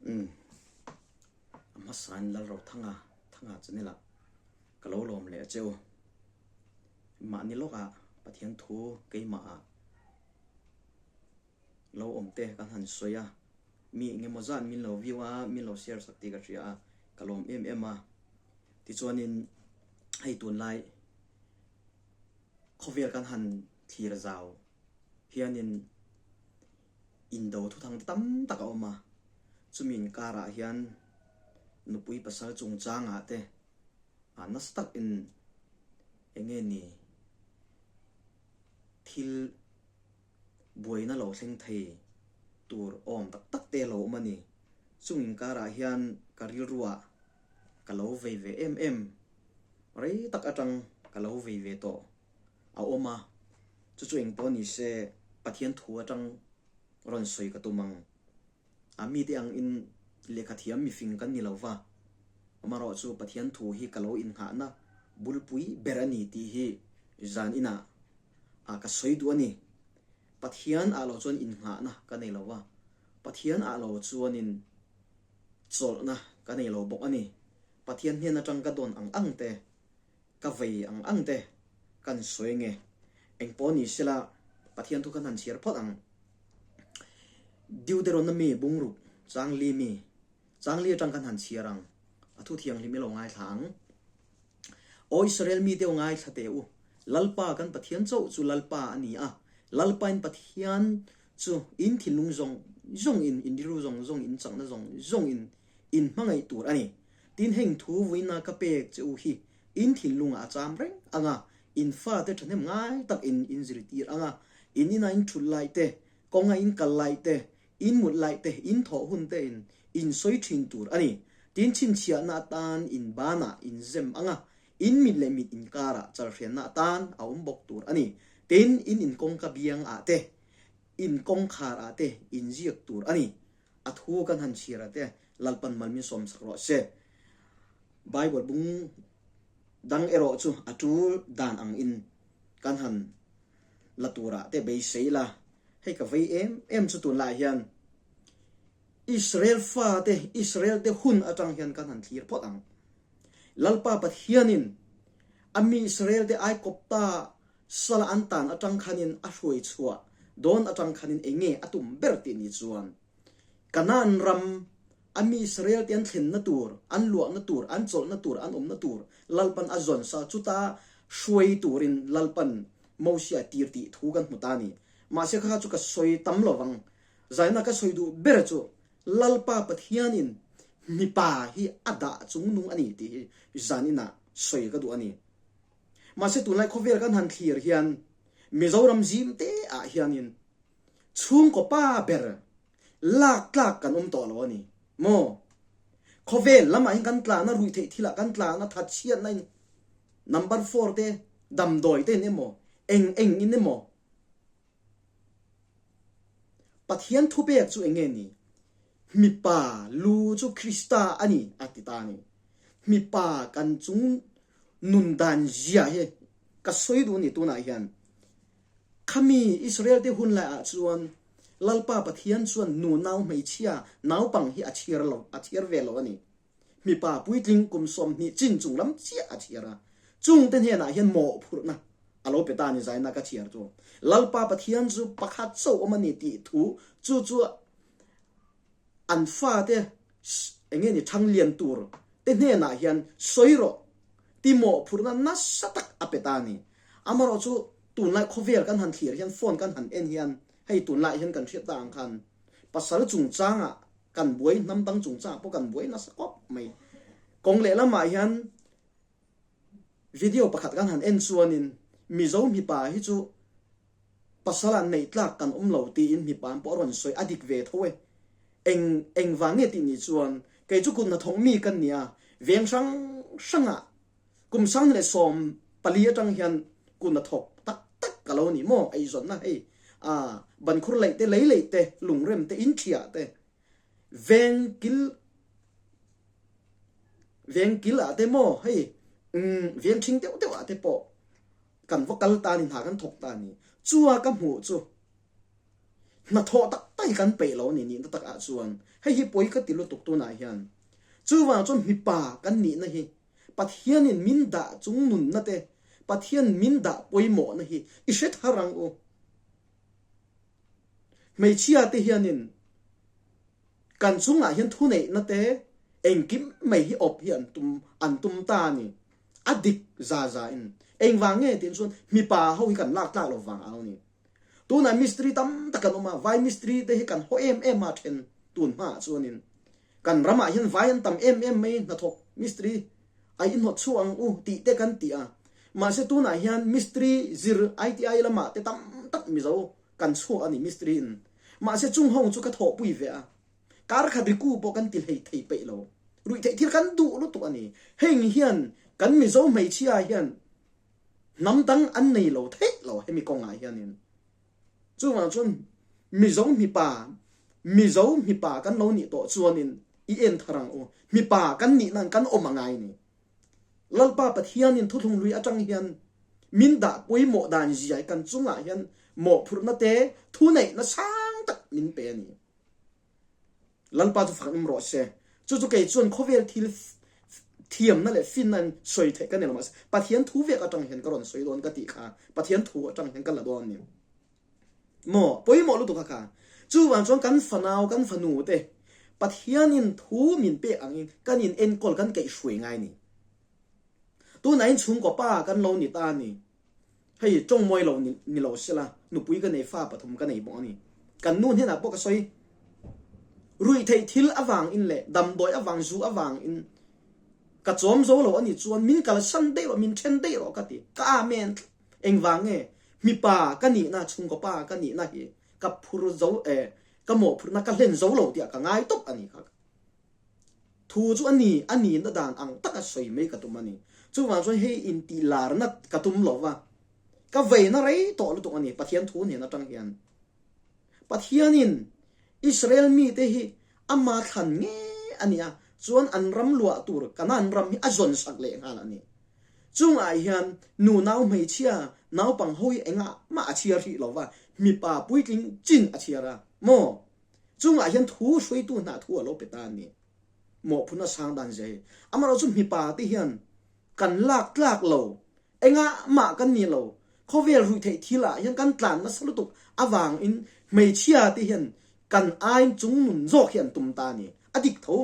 mà san lal ro thanga chani la kalo lom le cheu ma ni loka pathian thu ke ma lo omte kan han soya mi nge mozan min lo viewa min lo share sakti ka tria kalom a ti chuanin hei tun lai khover kan han thir zaw hianin indo thu thang tam tak a oma chumin kara hian nupui pasal chung changa te nastak in enge ni thil buaina lo thleng thei tur om tak te lo mani chungin kara hian karil ruwa kalo ve em rei tak atang kalo ve to a oma chu eng to ni se pathian thu atang ron soi ka tumang ami te ang in lekha thiam mi fing kan ni lova amaro chu pathian thu hi kalo in ha na bulpui berani ti hi zan ina a ka soi du ani pathian a lo chon in ha na ka nei lova pathian a lo chuan in chol na ka nei lo bok ani pathian hian atang ka don ang te ka vei ang te kan soi nge eng po ni sila pathian thu kan han chiar phot ang Deuteronomy bungru changli atang kan han chiarang athu thiang hlim lo ngai thang o Israel mi te ngai thate u lalpa kan pathian chau chu lalpa ani a lalpa in pathian chu in thilung zong in diru zong in chang na zong in mangai tur ani tin heng thu wina ka pek chu hi in thilung a cham reng anga in fa te thanem ngai tak in zirtir anga in thul lai te konga in kal lai te in mut lai te in tho hun te in soi thin tur ani tin chin chia na tan in bana in zem anga in mit le mit in kara char rian na tan a bok tur ani tin in kong ka biang a te in kong khar a te in ziak tur ani athu kan han chira te lalpan malmi som sakro se bible bung dang ero chu atu dan ang in kan han latura te be seila hei ka vei em chu tun la hian Israel fa te Israel te hun atang hian kan han thlir phot ang lalpa pathianin ami Israel te ai kopta sala antan atang khanin a hroi chua don atang khanin enge atum berti ni chuan kanan ram ami Israel te an thlen na tur an luak na tur an chol na tur an na tur lalpan azon sa chuta shuai turin lalpan mosia tirti thu kan mutani ma se kha chu ka soi tam lowang zaina ka soi du ber chu lalpa pathianin mi pa hi ada chung nung ani ti zanina soi ka du ani ma se tunai khover kan han thlir hian mizoram jim te a hianin chung ko pa ber lak kan to lo ani mo khovel lama in kan tla na rui the thila kan tla na that chian nai number 4 te dam doi te ne mo eng in ne mo pathian thu pek chu enge ni mi pa lu chu Krista ani atitani mi pa kan chung nun dan zia he ka soi du ni tu na hian khami Israel te hun la chuan lalpa pathian chuan nu nau mei chia nau pang hi achiar ve lo ani mi pa puitling kum som ni chin chung lam chia achiara chung ten he na hian mo phur na alo petani zaina ka chiar tu lalpa pathian chu pakhat chau omani ti thu chu an fa te enge ni thang lian tur te ne na hian soiro ti mo phurna na satak apetani amaro chu tunlai khovel kan han thlir hian phone kan han en hian hei tunlai hian kan thriat tang khan pasal chung changa kan buai nam tang chung cha po kan buai na sakop mai kong le lama hian video pakhat kan han en chuanin mizo mi pa hi chu pasala nei tlak kan lo ti in mi pan poron soi adik ve thoe eng wange ti ni chuan ke chu kun na thong mi kan nia veng sanga kum sang le som pali atang hian kun na thok tak kalo ni mo ai zon na hei ban khur lei te lungrem te in thia te veng kil a te mo hei veng thing te a te po kan vokal ta ni ha kan thok ta ni chua ka mu chu na tho tak tai kan pe lo ni tak a chuan hay hi poi ka tilu tuk tu na hian chu wa chon mi pa kan ni na hi pathian in min da chung nun na te pathian min da poi mo na hi i she tharang o mei chia te hian in kan chunga hian thu nei na te eng kim mei hi op hian tum ta ni adik za in eng wange tin chun mi pa ho hi kan lak lo wang au ni tu na mystery tam takanoma vai mystery te hi kan ho em ma then tun ma chuanin kan rama hian vai an tam em mai na thok mystery ai in hot chuang u ti te kan ti a ma se tu na hian mystery zir iti lama te tam tak mi zo kan chu ani mystery in ma se chung hong chu ka tho pui ve a kar khadri ku po kan til hei thei pe lo rui thei thil kan du lu tu ani heng hian kan mi zo mei chia hian nam tang an nei lo thei lo he mi kong a hian in chu wa chun mi zo mi pa kan lo ni to chuanin i en tharang o mi pa kan ni nan kan omangai ni lalpa pathian in thuthung lui atang hian min da poi mo dan ji ai kan chunga hian mo phurna te thu nei na sang tak min pe ni lalpa tu phang ro se chu ke chuan khovel thil thiam na le fin nan soi the kan elmas pathian thu ve atang hian karon soi don ka ti kha pathian thu atang hian kan la don ni mo poi mo lu tu kha chu wan chon kan fanau kan fanu te pathian in thu min pe angin kan in en kol kan ke shui ngai ni tu nain chung ko pa kan lo ni ta ni hei chong moi lo ni lo sila nu pui ka nei fa pathum ka nei bo ni kan nun hena po ka soi rui thei thil awang in le dam doi awang zu awang in ka chom zo lo ani chuan min kal san de lo min chen de lo ka ti ka amen eng wange mi pa ka ni na chung ko pa ka ni na hi ka phur zo ka mo phur na ka len zo lo dia ka ngai top ani kha thu chu ani na dan ang taka soi me ka tumani chu wa chon he in ti lar na ka tum lo wa ka ve na rei to lu tu ani pathian thu ne na tang hian pathian in Israel mi te hi ama khan nge ania chuan an ram lua tur kanan ram hi azon sak le ngal ani chung ai hian nu nau mei chia nau pang hoi enga ma achia ri lo wa mi pa puitling chin achia ra mo chung ai hian thu shui tu na thu lo peta ni mo phuna sang dan je amaro chu mi pa ti hian kan lak lo enga ma kan ni lo khovel ru thei thila hian kan tlan na salutuk awang in mei chia ti hian kan ain chung nun zo hian tum ta ni adik tho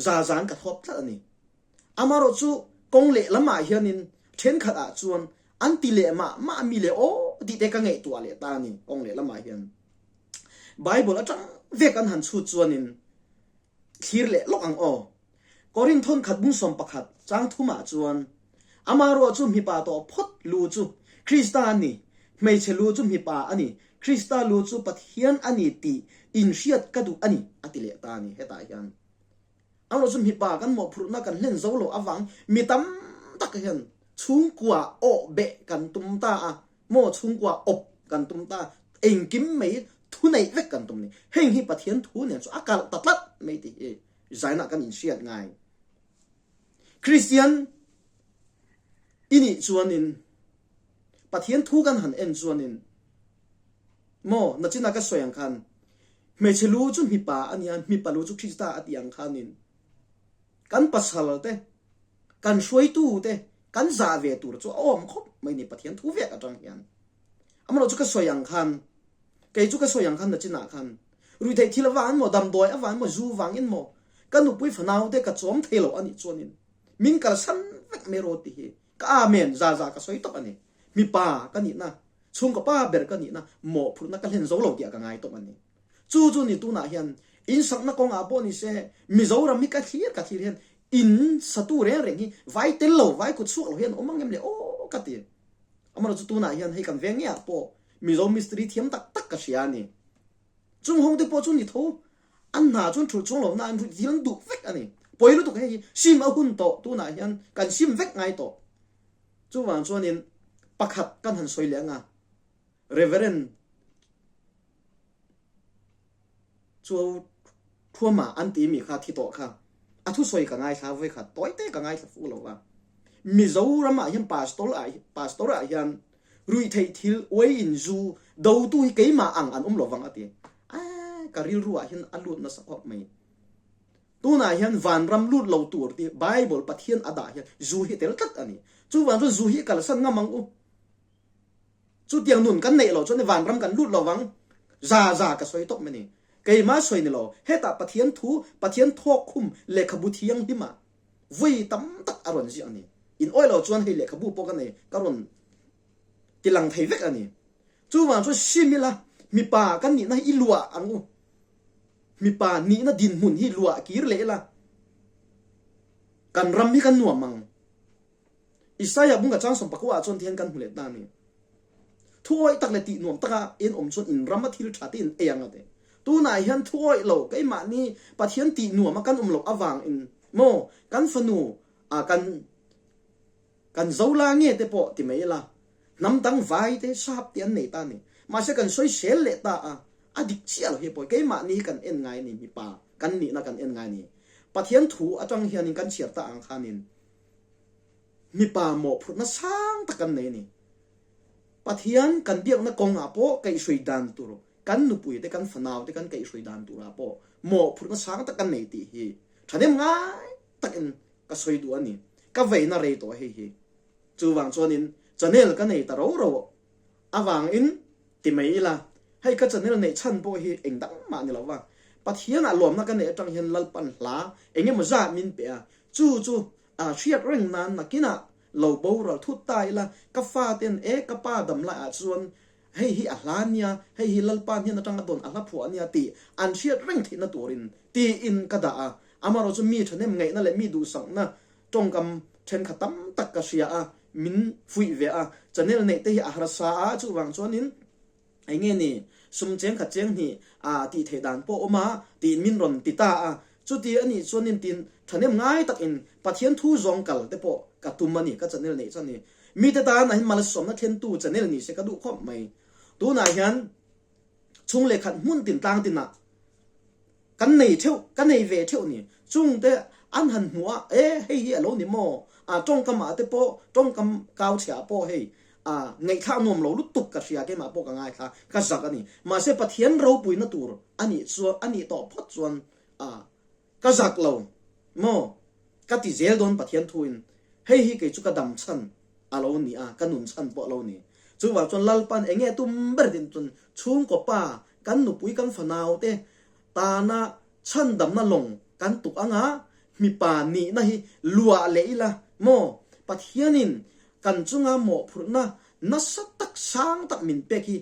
za zan ka thop tla ni amaro chu kong le lama hian in then khat a chuan anti le ma mi le o di te ka ngei tua le ta ni kong le lama hian bible atang ve kan han chu chuan in thir le lok ang o korin thon khat bung som pakhat chang thuma chuan amaro chu mi pa to phot lu chu Christian ni mei che lu chu mi pa ani Krista lu chu pathian ani ti in riat ka du ani atile ta ni heta hian amro chu mi pa kan mo phur na kan len zo lo awang mi tam tak hian chung kwa o be kan tum ta a mo chung kwa op kan tum ta eng kim mei thu nei vek kan tum ni heng hi pathian thu ne chu akal tatlat mei ti e zaina kan in riat ngai Christian ini chuanin pathian thu kan han en chuanin mo na china ka soyang khan me chelu chu mi pa ania mi palu chu Krista atiang khanin kan pasal te kan shoi tu te kan za ve tur chu om khop mai ni pathian thu ve ka tang hian amro chu ka soyang khan ke chu ka soyang khan na china khan rui thei thilawan mo dam doi awan mo zu wang in mo kan nu pui fanau te ka chom thelo ani chuanin min kal san vek me ro ti hi ka amen za ka soi top ani mi pa ka ni na chung ko pa ber ka ni na mo phur na ka len zo lo dia ka ngai to mani chu ni tu na hian in sak na kong a bo ni se mi zo ra mi ka thir hian in satu re hi vai tel lo vai ku chu lo hian omang em le o ka ti amaro chu tu na hian hei kan veng ya po mi zo mystery thiam tak ka sia ni chung hong te po chu ni tho an na chun thu chung lo na an thiang du vek ani poilu tu hei sim a hun to tu na hian kan sim vek ngai to chu wang chuanin pakhat kan han soi lenga Reverend chu thuma anti mi kha thi to kha athu soi ka ngai tha ve kha toy te ka ngai fu lo wa mi zo rama hian pastor a hian rui thei thil oi in zu do tu ke ma ang an lo wang ati a karil ruwa hian alut na sa op mai tuna hian van ram lut lo tur ti bible pathian ada hian zu hi tel tat ani chu wan chu zu hi kal san ngamang u chu tiang nun kan nei lo chu ne van ram kan lut lo wang za ka soi tok mani kei ma soi ni lo heta pathian thu pathian thok khum le khabu thiang hima vui tam tak aron ji ani in oil lo chuan hei le khabu po kan nei karon tilang thei vek ani chu wan chu simila mi pa kan ni na ilua angu mi pa ni na din mun hi lua kir le la kan ram hi kan nuam mang Isaya bunga chang som pakwa chon thian kan hule ta ni thuoi tak le ti nuam taka en om chon in ram thil thatin eyang ate tu na hian thuoi lo kai ma ni pathian ti nuam kan lo awang in mo kan fanu a kan zola nge te po ti mai la nam dang vai te sap tian nei ta ni ma se kan soi sel le ta a adik chial he poi kai ma ni kan en ngai ni mi pa kan ni na kan en ngai ni pathian thu atang hian kan chiar ta ang khanin mi pa mo phut na sang ta kan nei ni pathian kan biak na kong a po kai sui dan tur kan nu pui te kan fanaw te kan kai sui dan tur a po mo phut na sang ta kan nei ti hi thanem ngai takin ka soi du ani ka vei na rei to he hi chu wang chonin channel ka nei ta ro ro awang in ti mai la hay ka channel nei chan po hi engdang ma ni lawa pathian a lom na ka nei tang hian lalpan hla enge mo za min pe a chu a thiat reng nan na kina lo bo ro thu tai la ka fa ten e ka pa dam la a chuan hei hi a hlania hei hi lalpan hian atang don a la phu ania ti an thiat reng thi na turin ti in ka da a amaro chu mi thanem ngai na le mi du sang na tong kam then khatam tak ka sia a min fui ve a channel nei te hi a har sa a chu wang chuanin ai nge ni sum cheng kha cheng ni a ti the dan po oma ti min ron ti ta a chu ti ani chuanin tin thanem ngai tak in pathian thu zong kal te po ka tumani ka channel nei chani mi te ta na hin mal som na thlen tu channel ni se ka du khop mai tu na hian chung le khat mun tin tang tin na kan nei ve theu ni chung te an han huwa hei hi alo ni mo a tong kam a te po tong kam kaw chha po hei a ngai tha nom lo lu tuk ka sia ke ma po ka ngai tha ka zak ani ma se pathian ro pui na tur ani chu ani to phot chuan a ka zak lo mo ka ti zel don pathian thuin hei hi ke chu ka dam chan alo ni a ka nun chan po lo ni chu wa chon lalpan enge tum ber din chun chung ko pa kan nu pui kan fanaw te ta na chan dam na long kan tuk anga mi pa ni na hi lua leila mo pathianin kan chunga mo phurna na satak sang tak min peki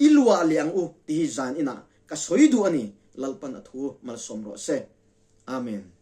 ilua liang u ti zan ina ka soidu ani lalpan athu mal somro se amen